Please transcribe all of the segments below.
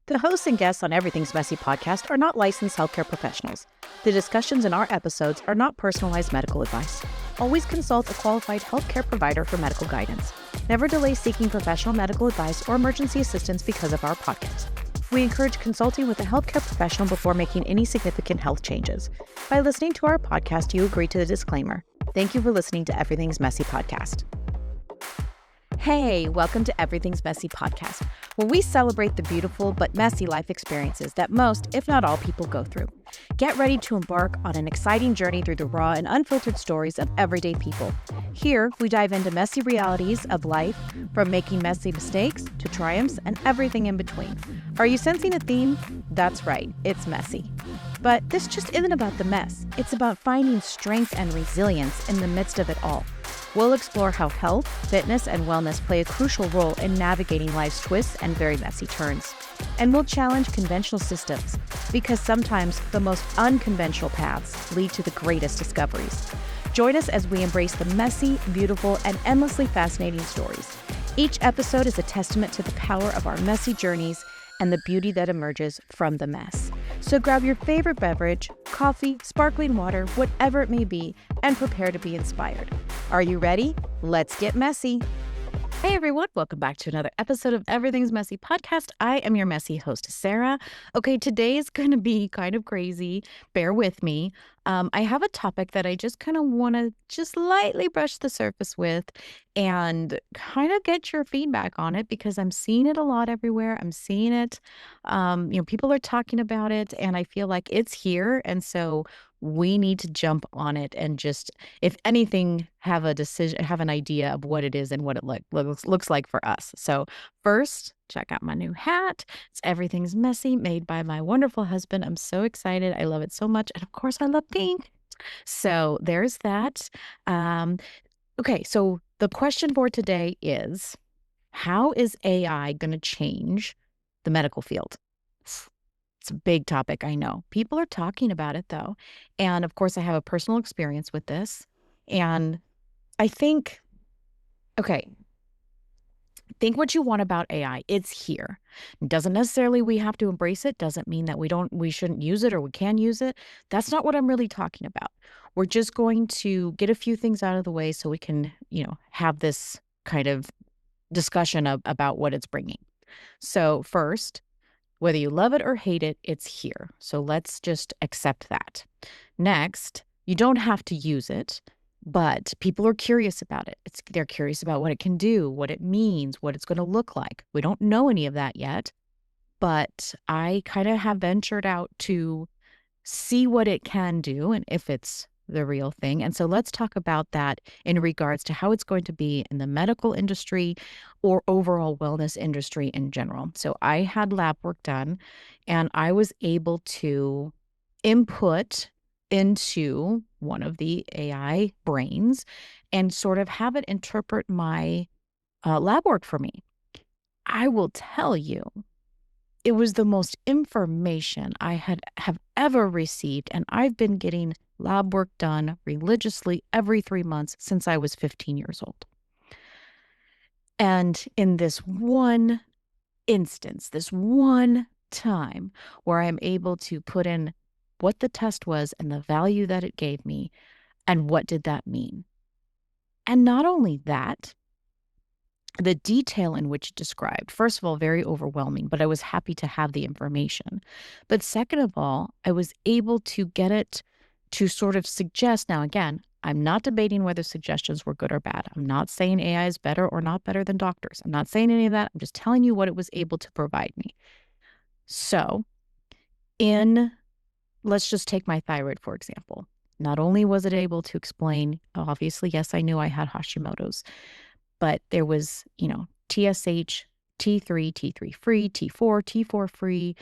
The hosts and guests on Everything's Messy podcast are not licensed healthcare professionals. The discussions in our episodes are not personalized medical advice. Always consult a qualified healthcare provider for medical guidance. Never delay seeking professional medical advice or emergency assistance because of our podcast. We encourage consulting with a healthcare professional before making any significant health changes. By listening to our podcast, you agree to the disclaimer. Thank you for listening to Everything's Messy podcast. Hey, welcome to Everything's Messy podcast, where we celebrate the beautiful but messy life experiences that most, if not all, people go through. Get ready to embark on an exciting journey through the raw and unfiltered stories of everyday people. Here, we dive into messy realities of life, from making messy mistakes to triumphs and everything in between. Are you sensing a theme? That's right, it's messy. But this just isn't about the mess. It's about finding strength and resilience in the midst of it all. We'll explore how health, fitness, and wellness play a crucial role in navigating life's twists and very messy turns. And we'll challenge conventional systems, because sometimes the most unconventional paths lead to the greatest discoveries. Join us as we embrace the messy, beautiful, and endlessly fascinating stories. Each episode is a testament to the power of our messy journeys and the beauty that emerges from the mess. So grab your favorite beverage, coffee, sparkling water, whatever it may be, and prepare to be inspired. Are you ready? Let's get messy. Hey everyone, welcome back to another episode of Everything's Messy podcast. I am your messy host, Sarah. Okay, today is going to be kind of crazy. Bear with me. I have a topic that I just kind of want to just lightly brush the surface with and kind of get your feedback on it, because I'm seeing it a lot everywhere. I'm seeing it. People are talking about it, and I feel like it's here. And so we need to jump on it and just, if anything, have an idea of what it is and what it looks like for us. So first, check out my new hat. It's Everything's Messy, made by my wonderful husband. I'm so excited. I love it so much. And of course, I love pink. So there's that. Okay, so the question for today is, how is AI going to change the medical field? It's a big topic, I know. People are talking about it, though. And of course, I have a personal experience with this. And I think, okay, think what you want about AI. It's here. Doesn't necessarily we have to embrace it. Doesn't mean that we shouldn't use it or we can use it. That's not what I'm really talking about. We're just going to get a few things out of the way so we can, have this kind of discussion about what it's bringing. So first, whether you love it or hate it, it's here. So let's just accept that. Next, you don't have to use it, but people are curious about it. They're curious about what it can do, what it means, what it's going to look like. We don't know any of that yet, but I kind of have ventured out to see what it can do and if it's the real thing. And so let's talk about that in regards to how it's going to be in the medical industry or overall wellness industry in general. So I had lab work done, and I was able to input into one of the AI brains and sort of have it interpret my lab work for me. I will tell you, it was the most information I have ever received, and I've been getting lab work done religiously every 3 months since I was 15 years old. And in this one instance, this one time where I'm able to put in what the test was and the value that it gave me, and what did that mean? And not only that, the detail in which it described, first of all, very overwhelming, but I was happy to have the information. But second of all, I was able to get it to sort of suggest. Now, again, I'm not debating whether suggestions were good or bad. I'm not saying AI is better or not better than doctors. I'm not saying any of that. I'm just telling you what it was able to provide me. So let's just take my thyroid, for example. Not only was it able to explain, obviously, yes, I knew I had Hashimoto's, but there was, TSH, T3, T3 free, T4, T4 free,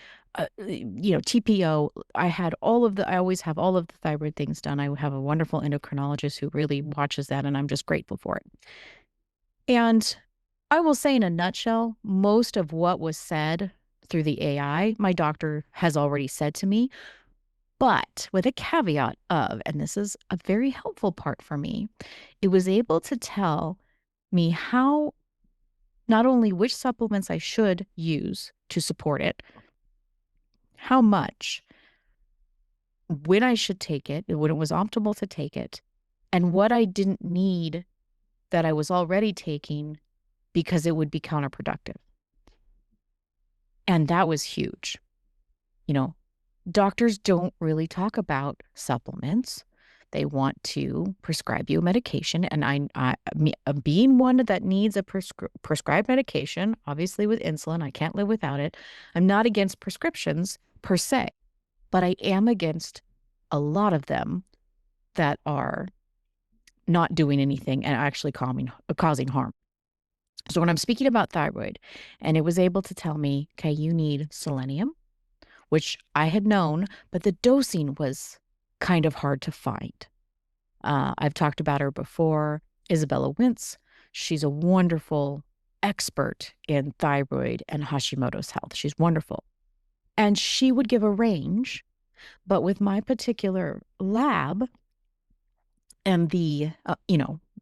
TPO. I always have all of the thyroid things done. I have a wonderful endocrinologist who really watches that, and I'm just grateful for it. And I will say, in a nutshell, most of what was said through the AI, my doctor has already said to me, but with a caveat of, and this is a very helpful part for me, it was able to tell me how, not only which supplements I should use to support it, how much, when I should take it, when it was optimal to take it, and what I didn't need that I was already taking because it would be counterproductive. And that was huge. You know, doctors don't really talk about supplements. They want to prescribe you a medication. And being one that needs a prescribed medication, obviously with insulin, I can't live without it. I'm not against prescriptions per se, but I am against a lot of them that are not doing anything and actually causing harm. So when I'm speaking about thyroid, and it was able to tell me, okay, you need selenium, which I had known, but the dosing was kind of hard to find. I've talked about her before, Isabella Wintz. She's a wonderful expert in thyroid and Hashimoto's health. She's wonderful. And she would give a range, but with my particular lab and the,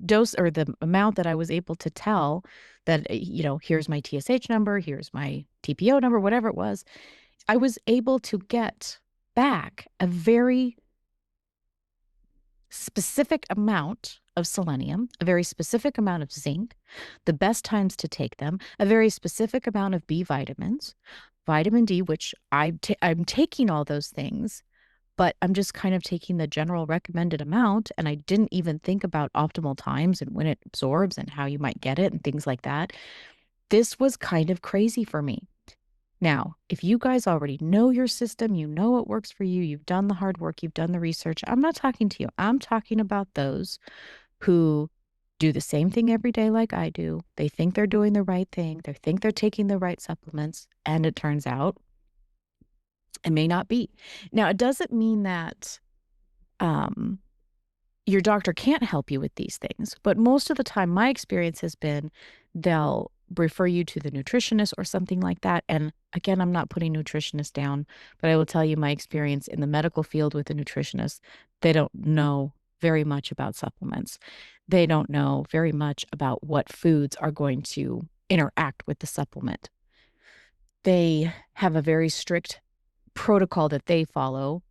dose or the amount that I was able to tell that, here's my TSH number, here's my TPO number, whatever it was, I was able to get back a very specific amount of selenium, a very specific amount of zinc, the best times to take them, a very specific amount of B vitamins, vitamin D, which I'm taking all those things, but I'm just kind of taking the general recommended amount. And I didn't even think about optimal times and when it absorbs and how you might get it and things like that. This was kind of crazy for me. Now, if you guys already know your system, you know what works for you, you've done the hard work, you've done the research, I'm not talking to you. I'm talking about those who do the same thing every day like I do. They think they're doing the right thing. They think they're taking the right supplements. And it turns out it may not be. Now, it doesn't mean that your doctor can't help you with these things, but most of the time, my experience has been they'll refer you to the nutritionist or something like that. And again, I'm not putting nutritionists down, but I will tell you my experience in the medical field with the nutritionist, they don't know very much about supplements. They don't know very much about what foods are going to interact with the supplement. They have a very strict protocol that they follow,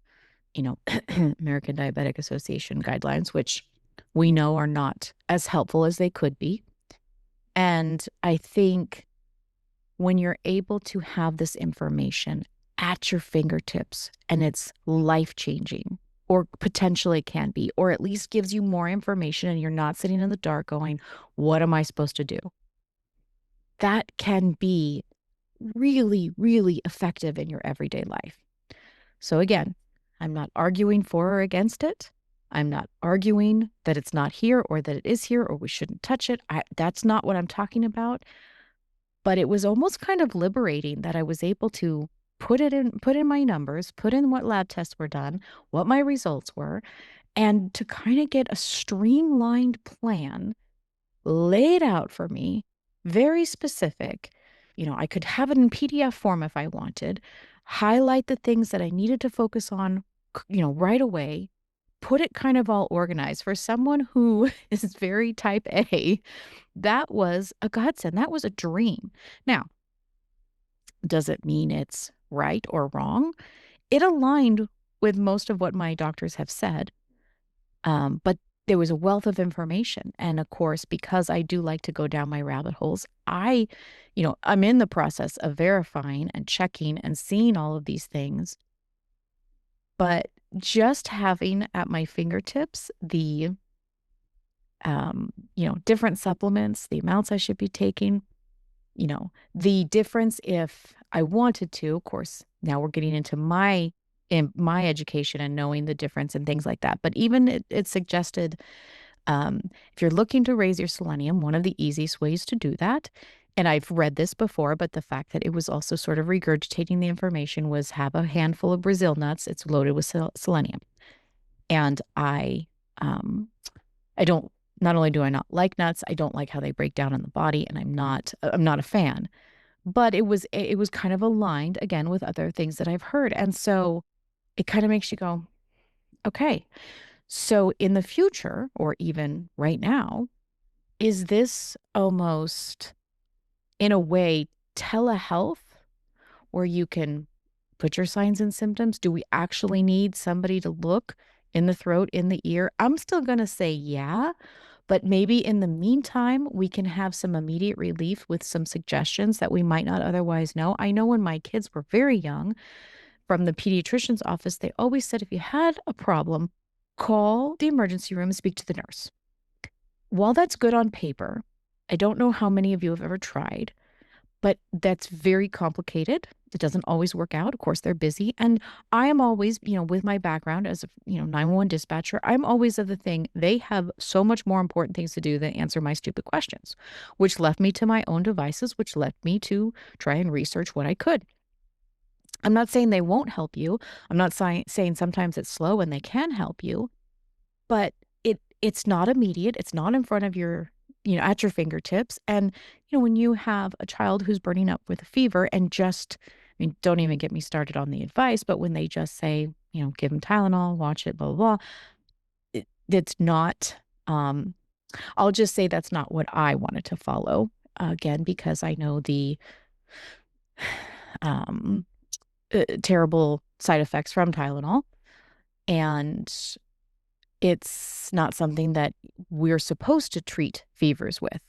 American Diabetic Association guidelines, which we know are not as helpful as they could be. And I think when you're able to have this information at your fingertips and it's life-changing, or potentially can be, or at least gives you more information and you're not sitting in the dark going, what am I supposed to do? That can be really, really effective in your everyday life. So again, I'm not arguing for or against it. I'm not arguing that it's not here or that it is here or we shouldn't touch it. That's not what I'm talking about. But it was almost kind of liberating that I was able to put in my numbers, put in what lab tests were done, what my results were, and to kind of get a streamlined plan laid out for me, very specific. I could have it in PDF form if I wanted, highlight the things that I needed to focus on, right away, put it kind of all organized. For someone who is very type A, that was a godsend. That was a dream. Now, does it mean it's right or wrong? It aligned with most of what my doctors have said. But there was a wealth of information. And of course, because I do like to go down my rabbit holes, I'm in the process of verifying and checking and seeing all of these things. But just having at my fingertips the, different supplements, the amounts I should be taking, the difference if I wanted to, of course, now we're getting into my education and knowing the difference and things like that. But even it suggested, if you're looking to raise your selenium, one of the easiest ways to do that, and I've read this before, but the fact that it was also sort of regurgitating the information was have a handful of Brazil nuts. It's loaded with selenium. And I don't, not only do I not like nuts, I don't like how they break down in the body, and I'm not a fan. But it was kind of aligned again with other things that I've heard. And so it kind of makes you go, okay, so in the future, or even right now, is this almost in a way telehealth where you can put your signs and symptoms? Do we actually need somebody to look in the throat, in the ear? I'm still going to say yeah, but maybe in the meantime, we can have some immediate relief with some suggestions that we might not otherwise know. I know when my kids were very young, from the pediatrician's office, they always said if you had a problem, call the emergency room and speak to the nurse. While that's good on paper, I don't know how many of you have ever tried, but that's very complicated. It doesn't always work out. Of course, they're busy. And I am always, with my background as a, 911 dispatcher, I'm always of the thing, they have so much more important things to do than answer my stupid questions, which left me to my own devices, which led me to try and research what I could. I'm not saying they won't help you. I'm not saying sometimes it's slow and they can help you, but it's not immediate. It's not in front of your, at your fingertips. And, when you have a child who's burning up with a fever and don't even get me started on the advice, but when they just say, give them Tylenol, watch it, blah, blah, blah, it's not, I'll just say that's not what I wanted to follow, again, because I know the, um, terrible side effects from Tylenol. And it's not something that we're supposed to treat fevers with.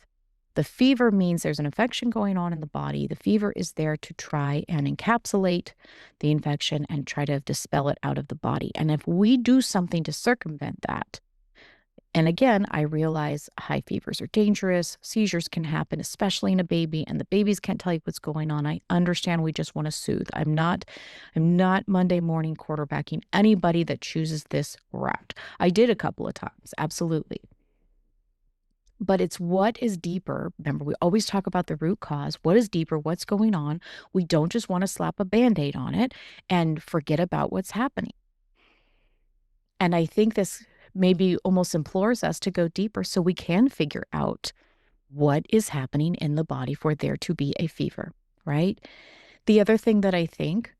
The fever means there's an infection going on in the body. The fever is there to try and encapsulate the infection and try to dispel it out of the body. And if we do something to circumvent that, and again, I realize high fevers are dangerous. Seizures can happen, especially in a baby, and the babies can't tell you what's going on. I understand we just want to soothe. I'm not Monday morning quarterbacking anybody that chooses this route. I did a couple of times, absolutely. But it's what is deeper. Remember, we always talk about the root cause. What is deeper? What's going on? We don't just want to slap a Band-Aid on it and forget about what's happening. And I think this maybe almost implores us to go deeper so we can figure out what is happening in the body for there to be a fever, right? The other thing that I think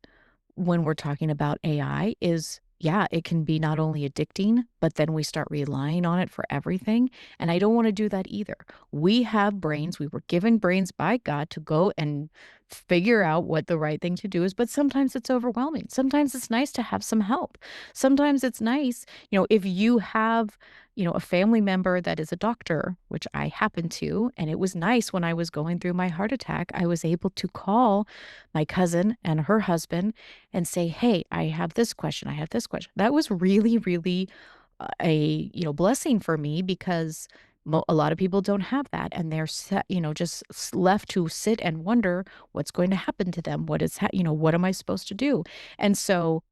when we're talking about AI is, yeah, it can be not only addicting, but then we start relying on it for everything. And I don't want to do that either. We have brains. We were given brains by God to go and figure out what the right thing to do is. But sometimes it's overwhelming. Sometimes it's nice to have some help. Sometimes it's nice, if you have, a family member that is a doctor, which I happen to, and it was nice when I was going through my heart attack, I was able to call my cousin and her husband and say, hey, I have this question. I have this question. That was really, really a, blessing for me because a lot of people don't have that. And they're set, just left to sit and wonder what's going to happen to them. What am I supposed to do? And so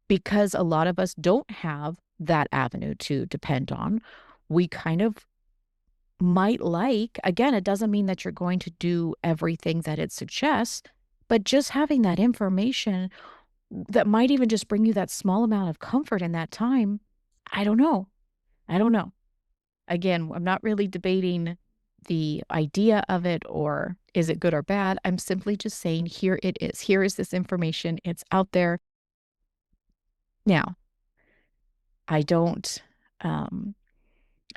because a lot of us don't have that avenue to depend on, we kind of might again, it doesn't mean that you're going to do everything that it suggests, but just having that information that might even just bring you that small amount of comfort in that time. I don't know. I don't know. Again, I'm not really debating the idea of it or is it good or bad. I'm simply just saying, here it is. Here is this information. It's out there. Now, I don't um,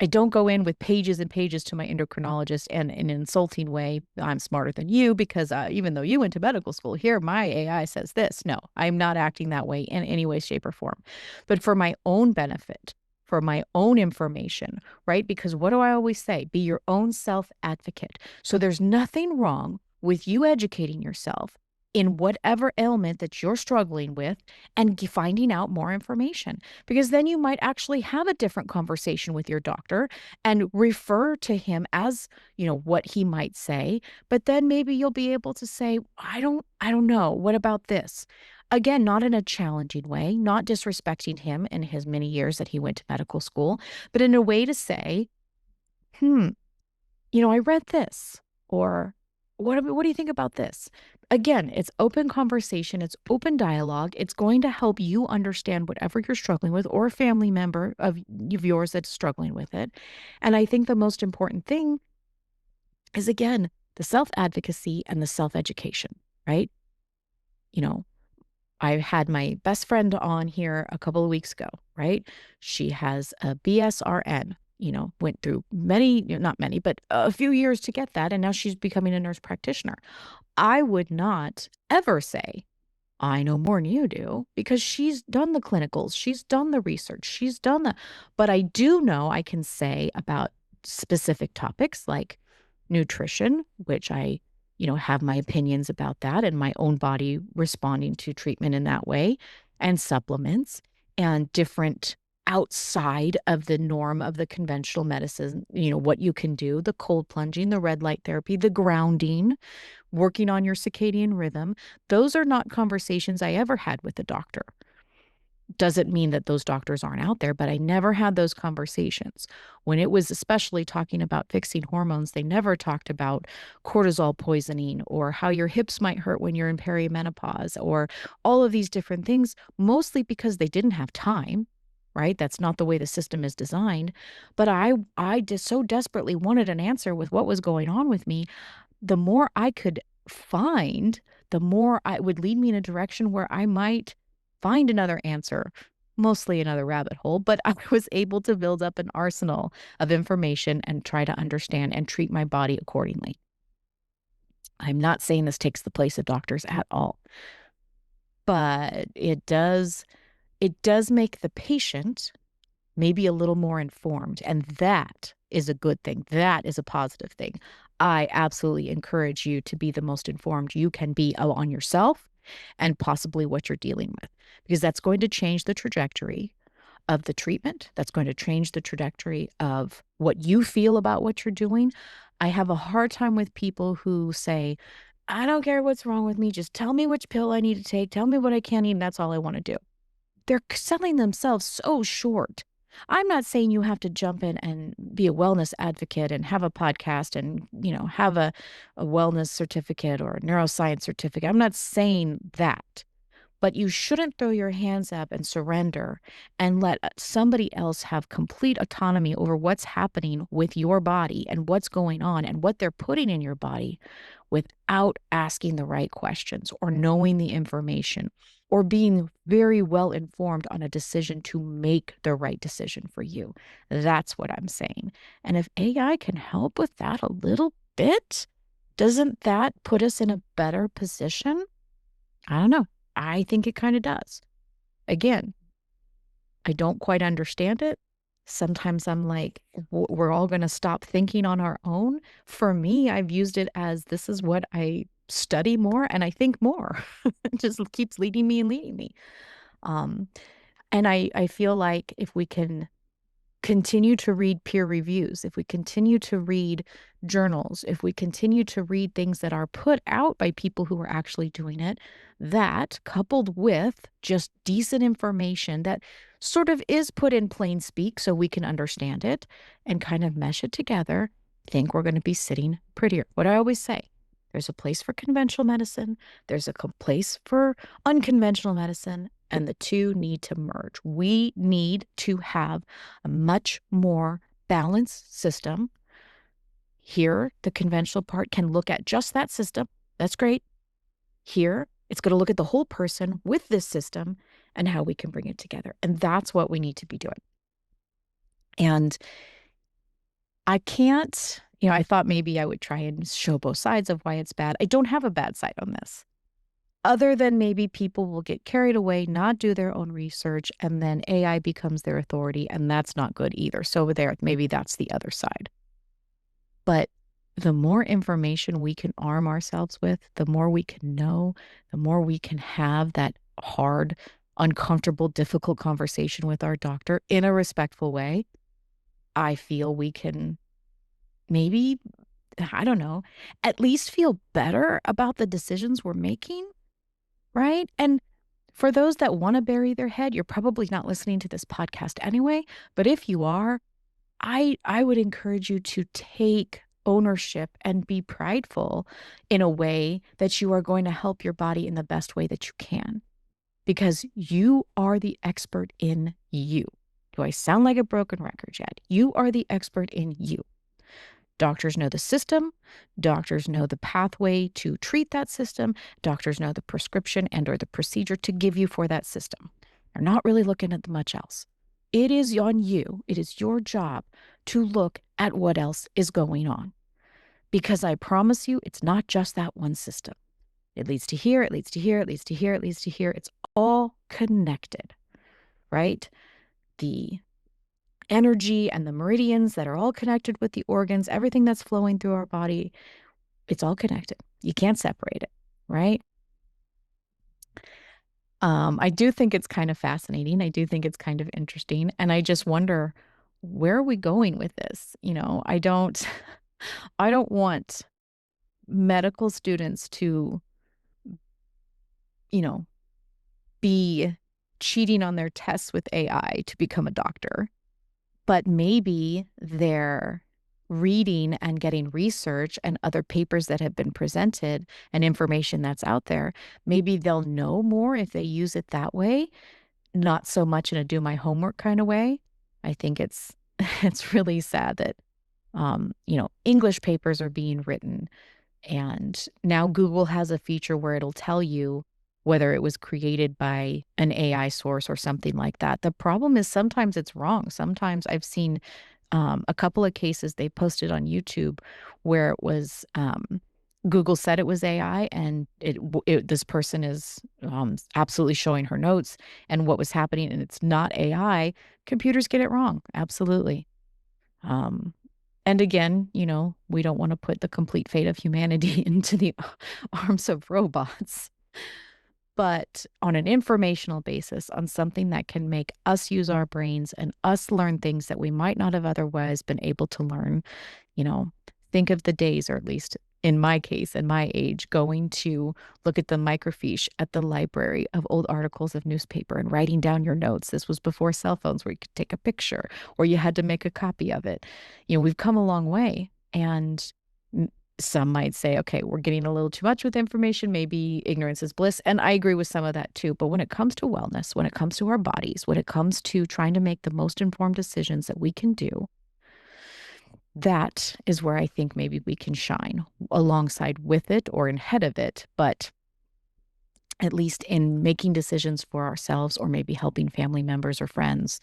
I don't go in with pages and pages to my endocrinologist and in an insulting way, I'm smarter than you because even though you went to medical school, here my AI says this. No, I'm not acting that way in any way, shape, or form. But for my own benefit, for my own information, right? Because what do I always say? Be your own self-advocate. So there's nothing wrong with you educating yourself in whatever ailment that you're struggling with and finding out more information, because then you might actually have a different conversation with your doctor and refer to him as, what he might say. But then maybe you'll be able to say, I don't know. What about this? Again, not in a challenging way, not disrespecting him in his many years that he went to medical school, but in a way to say, I read this, or what do you think about this? Again, it's open conversation, it's open dialogue. It's going to help you understand whatever you're struggling with or a family member of yours that's struggling with it. And I think the most important thing is, again, the self-advocacy and the self-education, right? I had my best friend on here a couple of weeks ago, right? She has a BSRN, went through many, not many, but a few years to get that. And now she's becoming a nurse practitioner. I would not ever say I know more than you do because she's done the clinicals, she's done the research, she's done but I do know I can say about specific topics like nutrition, which I have my opinions about that and my own body responding to treatment in that way, and supplements and different outside of the norm of the conventional medicine, what you can do, the cold plunging, the red light therapy, the grounding, working on your circadian rhythm. Those are not conversations I ever had with a doctor. Doesn't mean that those doctors aren't out there, but I never had those conversations. When it was especially talking about fixing hormones, they never talked about cortisol poisoning or how your hips might hurt when you're in perimenopause or all of these different things, mostly because they didn't have time, right? That's not the way the system is designed. But I just so desperately wanted an answer with what was going on with me. The more I could find, the more it would lead me in a direction where I might find another answer, mostly another rabbit hole, but I was able to build up an arsenal of information and try to understand and treat my body accordingly. I'm not saying this takes the place of doctors at all, but it does make the patient maybe a little more informed. And that is a good thing. That is a positive thing. I absolutely encourage you to be the most informed you can be on yourself and possibly what you're dealing with, because that's going to change the trajectory of the treatment. That's going to change the trajectory of what you feel about what you're doing. I have a hard time with people who say, I don't care what's wrong with me. Just tell me which pill I need to take. Tell me what I can't eat. And that's all I want to do. They're selling themselves so short. I'm not saying you have to jump in and be a wellness advocate and have a podcast and, have a wellness certificate or a neuroscience certificate. I'm not saying that. But you shouldn't throw your hands up and surrender and let somebody else have complete autonomy over what's happening with your body and what's going on and what they're putting in your body without asking the right questions or knowing the information or being very well informed on a decision to make the right decision for you. That's what I'm saying. And if AI can help with that a little bit, doesn't that put us in a better position? I don't know. I think it kind of does. Again, I don't quite understand it. Sometimes I'm like, we're all going to stop thinking on our own. For me, I've used it as this is what I study more and I think more. It just keeps leading me and leading me. Um, and I feel like if we can continue to read peer reviews, if we continue to read journals, if we continue to read things that are put out by people who are actually doing it, that coupled with just decent information that sort of is put in plain speak so we can understand it and kind of mesh it together, I think we're going to be sitting prettier. What I always say, there's a place for conventional medicine, there's a place for unconventional medicine, and the two need to merge. We need to have a much more balanced system. Here, the conventional part can look at just that system. That's great. Here, it's going to look at the whole person with this system and how we can bring it together. And that's what we need to be doing. And I can't, I thought maybe I would try and show both sides of why it's bad. I don't have a bad side on this. Other than maybe people will get carried away, not do their own research, and then AI becomes their authority, and that's not good either. So maybe that's the other side. But the more information we can arm ourselves with, the more we can know, the more we can have that hard, uncomfortable, difficult conversation with our doctor in a respectful way, I feel we can maybe, I don't know, at least feel better about the decisions we're making. Right? And for those that want to bury their head, you're probably not listening to this podcast anyway. But if you are, I would encourage you to take ownership and be prideful in a way that you are going to help your body in the best way that you can, because you are the expert in you. Do I sound like a broken record yet? You are the expert in you. Doctors know the system. Doctors know the pathway to treat that system. Doctors know the prescription and or the procedure to give you for that system. They're not really looking at much else. It is on you. It is your job to look at what else is going on. Because I promise you, it's not just that one system. It leads to here, it leads to here, it leads to here, it leads to here. It's all connected, right? The energy and the meridians that are all connected with the organs, everything that's flowing through our body, it's all connected. You can't separate it, right? I do think it's kind of fascinating. I do think it's kind of interesting. And I just wonder, where are we going with this? I don't I don't want medical students to, you know, be cheating on their tests with AI to become a doctor. But maybe they're reading and getting research and other papers that have been presented and information that's out there. Maybe they'll know more if they use it that way, not so much in a do my homework kind of way. I think it's it's really sad that English papers are being written, and now Google has a feature where it'll tell you whether it was created by an AI source or something like that. The problem is sometimes it's wrong. Sometimes I've seen a couple of cases they posted on YouTube where it was Google said it was AI, and this person is absolutely showing her notes and what was happening, and it's not AI. Computers get it wrong, absolutely. Um, and again, we don't want to put the complete fate of humanity into the arms of robots. But on an informational basis, on something that can make us use our brains and us learn things that we might not have otherwise been able to learn, think of the days, or at least in my case, in my age, going to look at the microfiche at the library of old articles of newspaper and writing down your notes. This was before cell phones where you could take a picture or you had to make a copy of it. We've come a long way, and some might say, okay, we're getting a little too much with information. Maybe ignorance is bliss. And I agree with some of that too. But when it comes to wellness, when it comes to our bodies, when it comes to trying to make the most informed decisions that we can do, that is where I think maybe we can shine alongside with it or ahead of it. But at least in making decisions for ourselves or maybe helping family members or friends,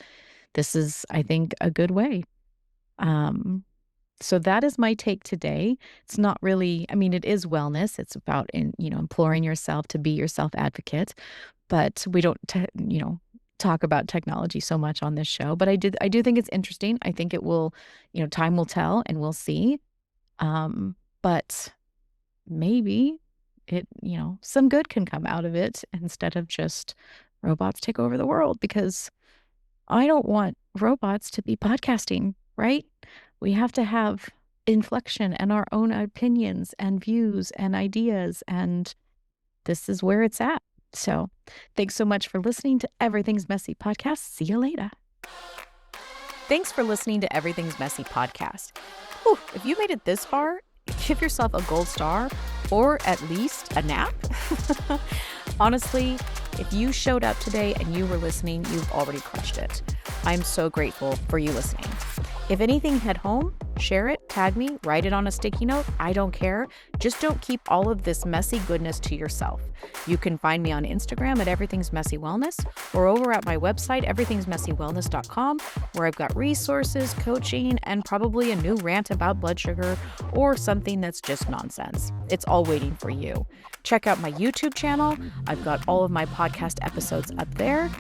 this is, I think, a good way. So that is my take today. It's not really, it is wellness. It's about imploring yourself to be your self-advocate, but we don't, talk about technology so much on this show. But I do think it's interesting. I think it will, time will tell and we'll see. But maybe it, some good can come out of it instead of just robots take over the world, because I don't want robots to be podcasting, right? We have to have inflection and our own opinions and views and ideas, and this is where it's at. So thanks so much for listening to Everything's Messy Podcast. See you later. Thanks for listening to Everything's Messy Podcast. Whew, if you made it this far, give yourself a gold star or at least a nap. Honestly, if you showed up today and you were listening, you've already crushed it. I'm so grateful for you listening. If anything hit home, share it, tag me, write it on a sticky note. I don't care. Just don't keep all of this messy goodness to yourself. You can find me on Instagram at Everything's Messy Wellness, or over at my website, everythingsmessywellness.com, where I've got resources, coaching, and probably a new rant about blood sugar or something that's just nonsense. It's all waiting for you. Check out my YouTube channel. I've got all of my podcast episodes up there,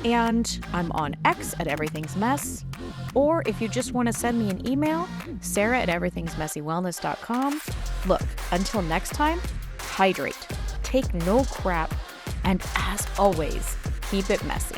and I'm on X at Everything's Mess. Or if you just want to send me an email, Sarah at everythingsmessywellness.com. Look, until next time, hydrate, take no crap, and as always, keep it messy.